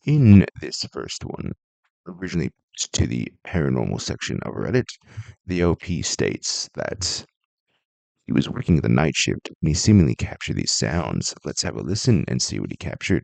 In this first one, originally posted to the paranormal section of Reddit, the OP states that he was working the night shift when he seemingly captured these sounds. Let's have a listen and see what he captured.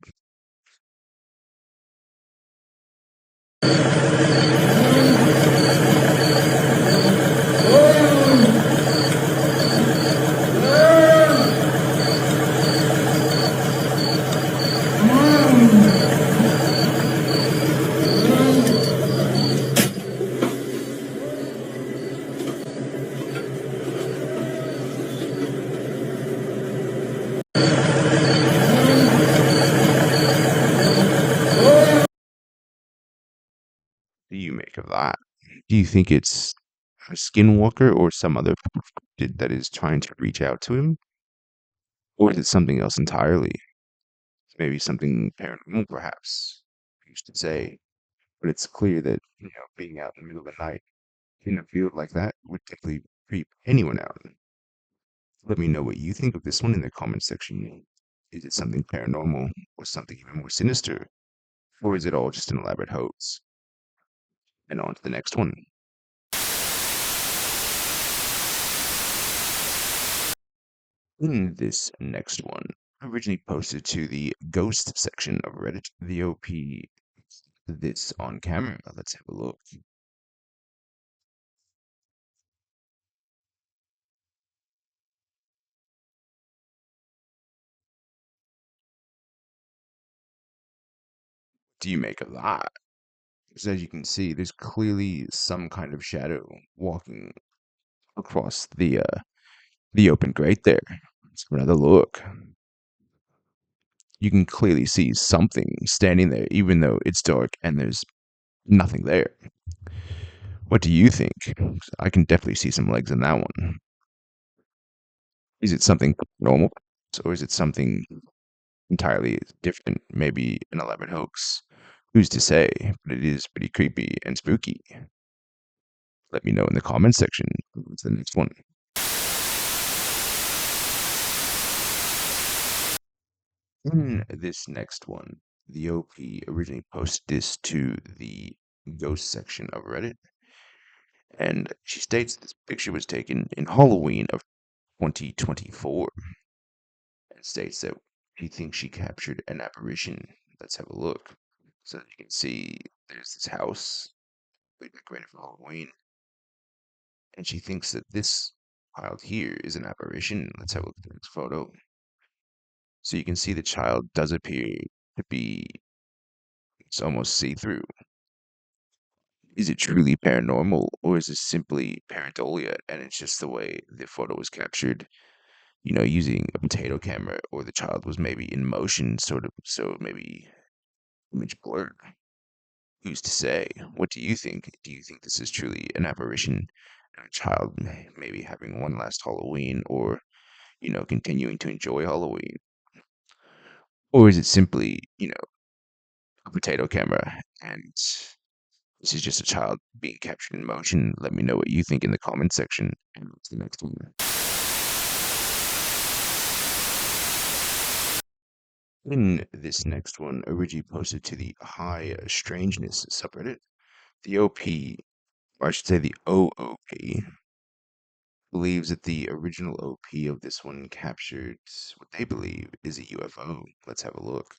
What do you make of that? Do you think it's a skinwalker or some other that is trying to reach out to him? Or is it something else entirely? Maybe something paranormal, perhaps, I used to say. But it's clear that, being out in the middle of the night in a field like that would definitely creep anyone out. Let me know what you think of this one in the comment section. Is it something paranormal or something even more sinister? Or is it all just an elaborate hoax? And on to the next one. In this next one, originally posted to the ghost section of Reddit, the OP this on camera. Let's have a look. What do you make of that? Because as you can see, there's clearly some kind of shadow walking across the open grate there. Let's have another look. You can clearly see something standing there, even though it's dark and there's nothing there. What do you think? I can definitely see some legs in that one. Is it something normal, or is it something entirely different? Maybe an elaborate hoax? Who's to say? But it is pretty creepy and spooky. Let me know in the comments section. What's the next one? In this next one, the OP originally posted this to the ghost section of Reddit, and she states this picture was taken in Halloween of 2024, and states that she thinks she captured an apparition. Let's have a look. So you can see there's this house decorated for Halloween, and she thinks that this child here is an apparition. Let's have a look at the next photo. So you can see the child does appear to be, it's almost see-through. Is it truly paranormal, or is this simply pareidolia and it's just the way the photo was captured, using a potato camera, or the child was maybe in motion, sort of, so maybe image blur? Who's to say? What do you think? Do you think this is truly an apparition and a child maybe having one last Halloween, or, continuing to enjoy Halloween? Or is it simply, a potato camera and this is just a child being captured in motion? Let me know what you think in the comment section. And what's the next one? In this next one, originally posted to the High Strangeness subreddit, the OP, or I should say the OOP, believes that the original OP of this one captured what they believe is a UFO. Let's have a look.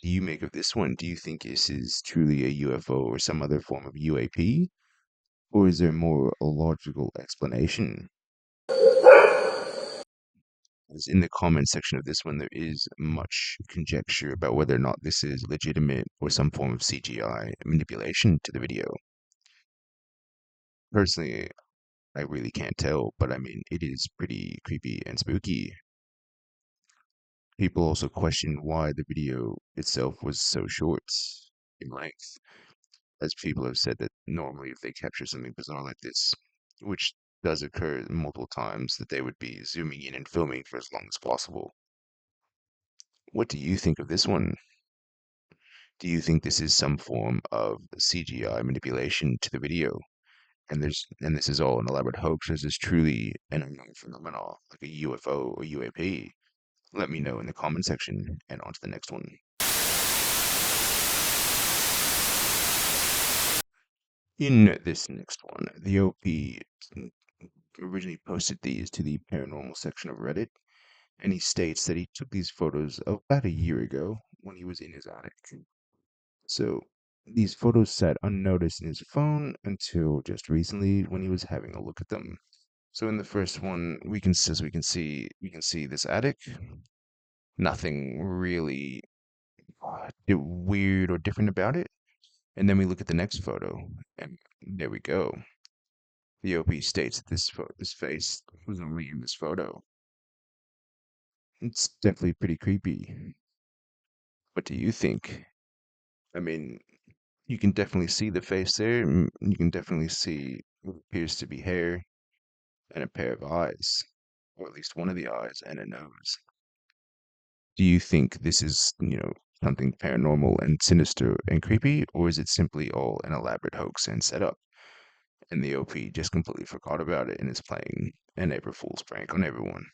Do you make of this one? Do you think this is truly a UFO or some other form of UAP? Or is there more a logical explanation? As in the comment section of this one, there is much conjecture about whether or not this is legitimate or some form of CGI manipulation to the video. Personally, I really can't tell, but I mean, it is pretty creepy and spooky. People also question why the video itself was so short in length. as people have said that normally if they capture something bizarre like this, which does occur multiple times, that they would be zooming in and filming for as long as possible. What do you think of this one? Do you think this is some form of CGI manipulation to the video? And this is all an elaborate hoax, or is this truly an unknown phenomenon, like a UFO or UAP? Let me know in the comment section, and on to the next one. In this next one, the OP originally posted these to the paranormal section of Reddit, and he states that he took these photos about a year ago when he was in his attic. So these photos sat unnoticed in his phone until just recently when he was having a look at them. So in the first one, we can see this attic. Nothing really weird or different about it. And then we look at the next photo, and there we go. The OP states that this face was only in this photo. It's definitely pretty creepy. What do you think? I mean, you can definitely see the face there. You can definitely see what appears to be hair and a pair of eyes, or at least one of the eyes and a nose. Do you think this is, something paranormal and sinister and creepy, or is it simply all an elaborate hoax and setup? And the OP just completely forgot about it and is playing an April Fool's prank on everyone.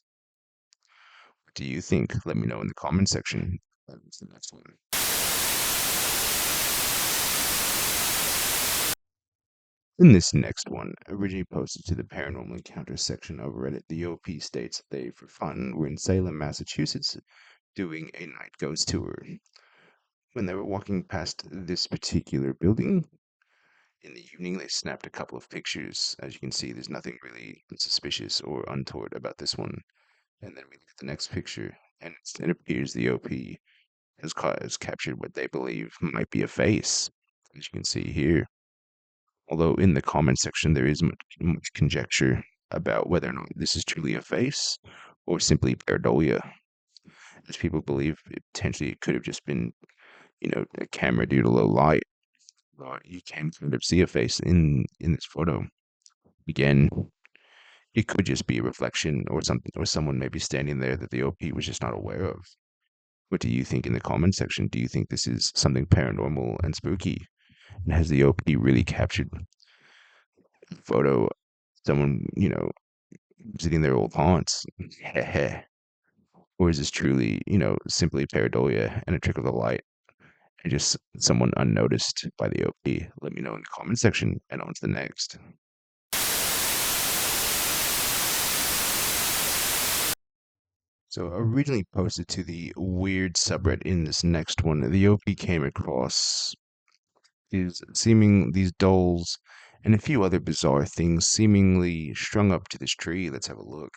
What do you think? Let me know in the comment section. That's the next one. In this next one, originally posted to the Paranormal Encounters section of Reddit, the OP states that they, for fun, were in Salem, Massachusetts, doing a night ghost tour. When they were walking past this particular building in the evening, they snapped a couple of pictures. As you can see, there's nothing really suspicious or untoward about this one. And then we look at the next picture, and it appears the OP has captured what they believe might be a face, as you can see here. Although in the comment section there is much conjecture about whether or not this is truly a face or simply pareidolia, as people believe it could have just been, a camera due to low light. But you can kind of see a face in this photo. Again, it could just be a reflection or something, or someone maybe standing there that the OP was just not aware of. What do you think in the comment section? Do you think this is something paranormal and spooky? And has the OP really captured a photo of someone, visiting their old haunts? Or is this truly, simply pareidolia and a trick of the light and just someone unnoticed by the OP? Let me know in the comment section, and on to the next. So originally posted to the weird subreddit in this next one, the OP came across these dolls and a few other bizarre things seemingly strung up to this tree. Let's have a look.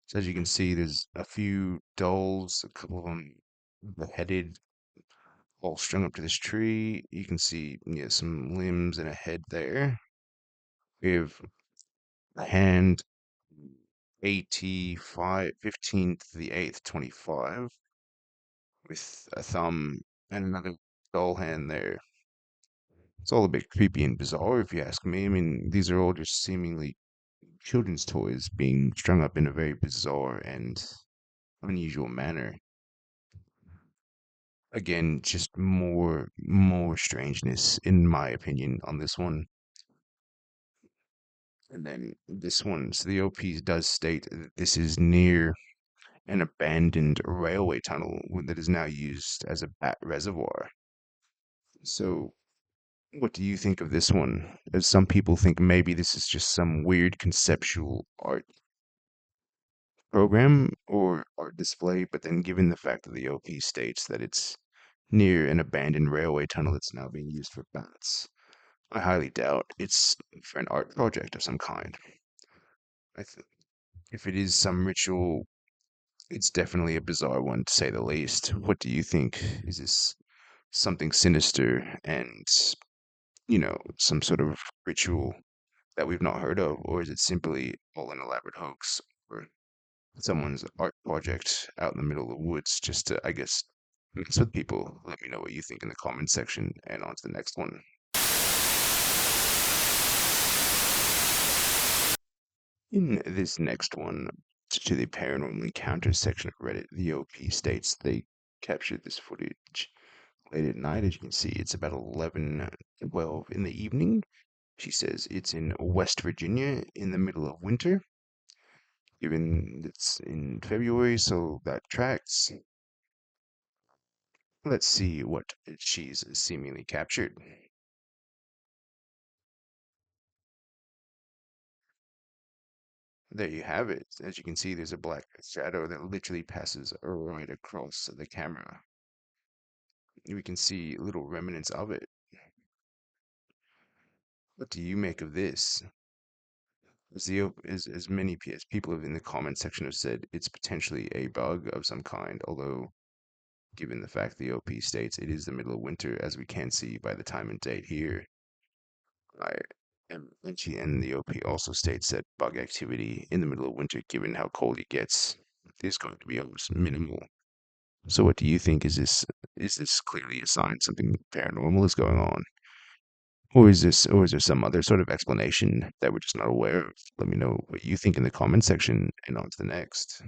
So as you can see, there's a few dolls, a couple of them beheaded, all strung up to this tree. You can see, yeah, some limbs and a head there. We have a hand, AT5, 15th to the 8th, 25, with a thumb and another doll hand there. It's all a bit creepy and bizarre, if you ask me. I mean, these are all just seemingly children's toys being strung up in a very bizarre and unusual manner. Again, just more strangeness, in my opinion, on this one. And then this one, so the OP does state that this is near an abandoned railway tunnel that is now used as a bat reservoir. So, what do you think of this one? As some people think maybe this is just some weird conceptual art program or art display, but then given the fact that the OP states that it's near an abandoned railway tunnel that's now being used for bats, I highly doubt it's for an art project of some kind. I th if it is some ritual, it's definitely a bizarre one to say the least. What do you think? Is this something sinister and, some sort of ritual that we've not heard of, or is it simply all an elaborate hoax or someone's art project out in the middle of the woods just to, I guess, mess with people? Let me know what you think in the comment section, and on to the next one. In this next one, to the paranormal encounters section of Reddit, the OP states they captured this footage late at night. As you can see, it's about 11:12 in the evening. She says it's in West Virginia in the middle of winter, given it's in February, so that tracks. Let's see what she's seemingly captured. There you have it. As you can see, there's a black shadow that literally passes right across the camera. We can see little remnants of it. What do you make of this? As many as people have in the comment section have said, it's potentially a bug of some kind, although given the fact the OP states it is the middle of winter, as we can see by the time and date here. I and the OP also states that bug activity in the middle of winter, given how cold it gets, is going to be almost minimal. So what do you think? Is this clearly a sign something paranormal is going on? Or is there some other sort of explanation that we're just not aware of? Let me know what you think in the comment section and on to the next.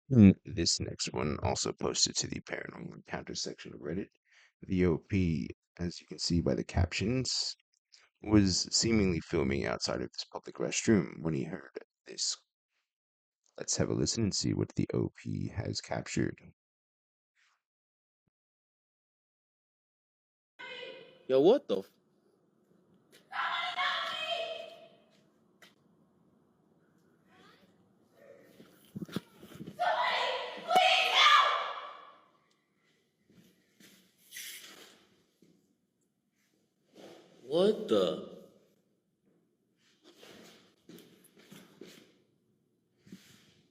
This next one also posted to the paranormal encounter section of Reddit. The OP, as you can see by the captions, was seemingly filming outside of this public restroom when he heard this. Let's have a listen and see what the OP has captured. Yo, what the? What the?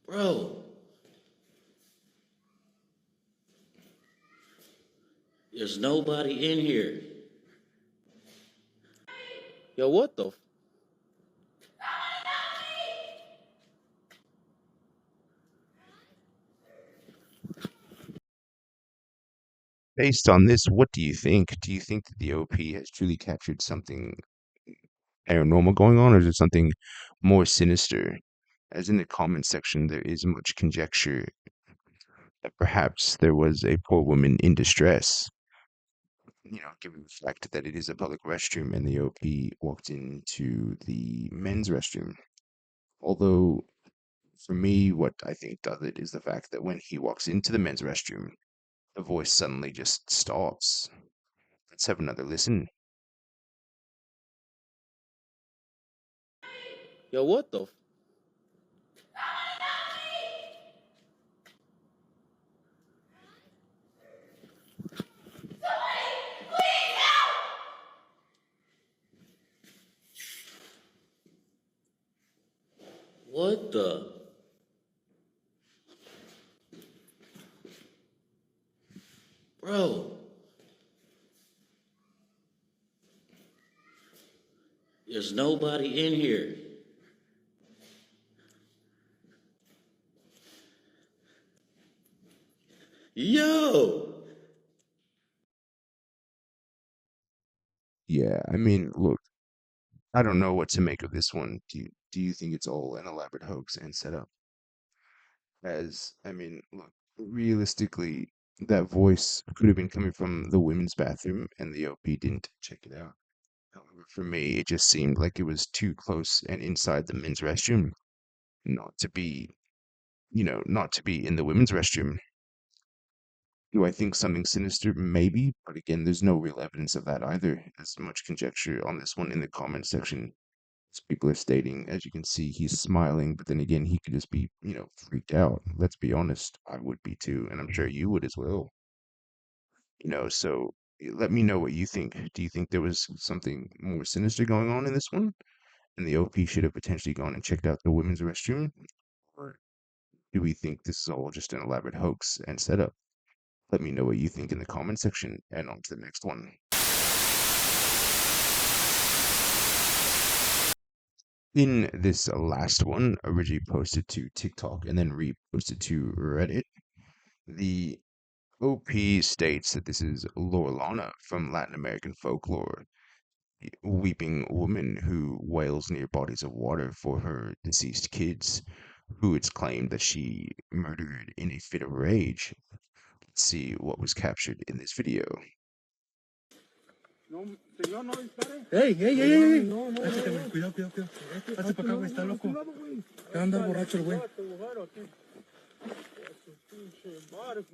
Bro, there's nobody in here. Yo, what the? Based on this, what do you think? Do you think that the OP has truly captured something paranormal going on, or is it something more sinister? As in the comment section, there is much conjecture that perhaps there was a poor woman in distress. Given the fact that it is a public restroom and the OP walked into the men's restroom. Although, for me, what I think does it is the fact that when he walks into the men's restroom, the voice suddenly just stops. Let's have another listen. Yo, what the? What the? Bro, there's nobody in here. Yo! Yeah, I mean, look, I don't know what to make of this one. Do you think it's all an elaborate hoax and setup? I mean, look, realistically, that voice could have been coming from the women's bathroom, and the OP didn't check it out. However, for me, it just seemed like it was too close and inside the men's restroom, not to be, not to be in the women's restroom. Do I think something sinister? Maybe, but again, there's no real evidence of that either. There's much conjecture on this one in the comment section. As people are stating, as you can see, he's smiling, but then again, he could just be, freaked out. Let's be honest, I would be too, and I'm sure you would as well. So let me know what you think. Do you think there was something more sinister going on in this one? And the OP should have potentially gone and checked out the women's restroom? Or do we think this is all just an elaborate hoax and setup? Let me know what you think in the comment section, and on to the next one. In this last one, originally posted to TikTok and then reposted to Reddit, the OP states that this is Lorlana from Latin American folklore. weeping woman who wails near bodies of water for her deceased kids, who it's claimed that she murdered in a fit of rage. Let's see what was captured in this video. No, señor, no dispare. ¡Ey, ey, ey, ey! No, no, Échate, güey. Cuidado, cuidado, cuidado. Hazte para acá, güey. Está loco. Va a andar borracho el güey.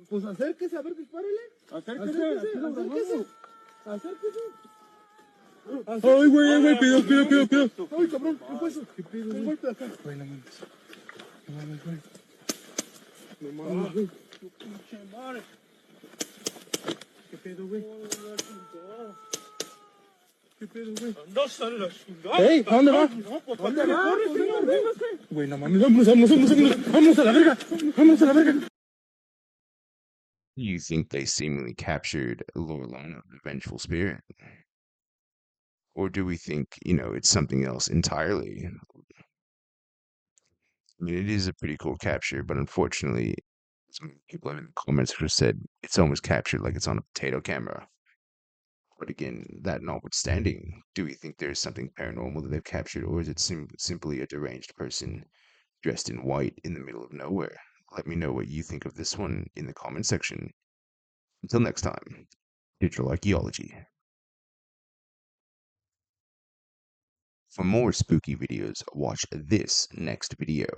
Pues acérquese, a ver, dispárele. Acérquese. Acérquese. Ay, güey, cuidado. Ay, cabrón, ¿qué fue eso? ¿Qué pedo, güey? Golpe acá. Güey, no mames. No mames, güey. No mames, güey. Tu pinche madre. ¿Qué pedo, güey? ¿Qué pedo, güey? ¡Ey! ¿A dónde va? ¿Dónde va? ¡Corre, señor! ¡Véngase! Güey, no mames, ¡vamos a la verga! ¡Vamos a la verga! You think they seemingly captured Lorelana, the vengeful spirit? Or do we think, it's something else entirely? I mean, it is a pretty cool capture, but unfortunately, some people in the comments have said it's almost captured like it's on a potato camera. But again, that notwithstanding, do we think there's something paranormal that they've captured, or is it simply a deranged person dressed in white in the middle of nowhere? Let me know what you think of this one in the comment section. Until next time, digital archaeology. For more spooky videos, watch this next video.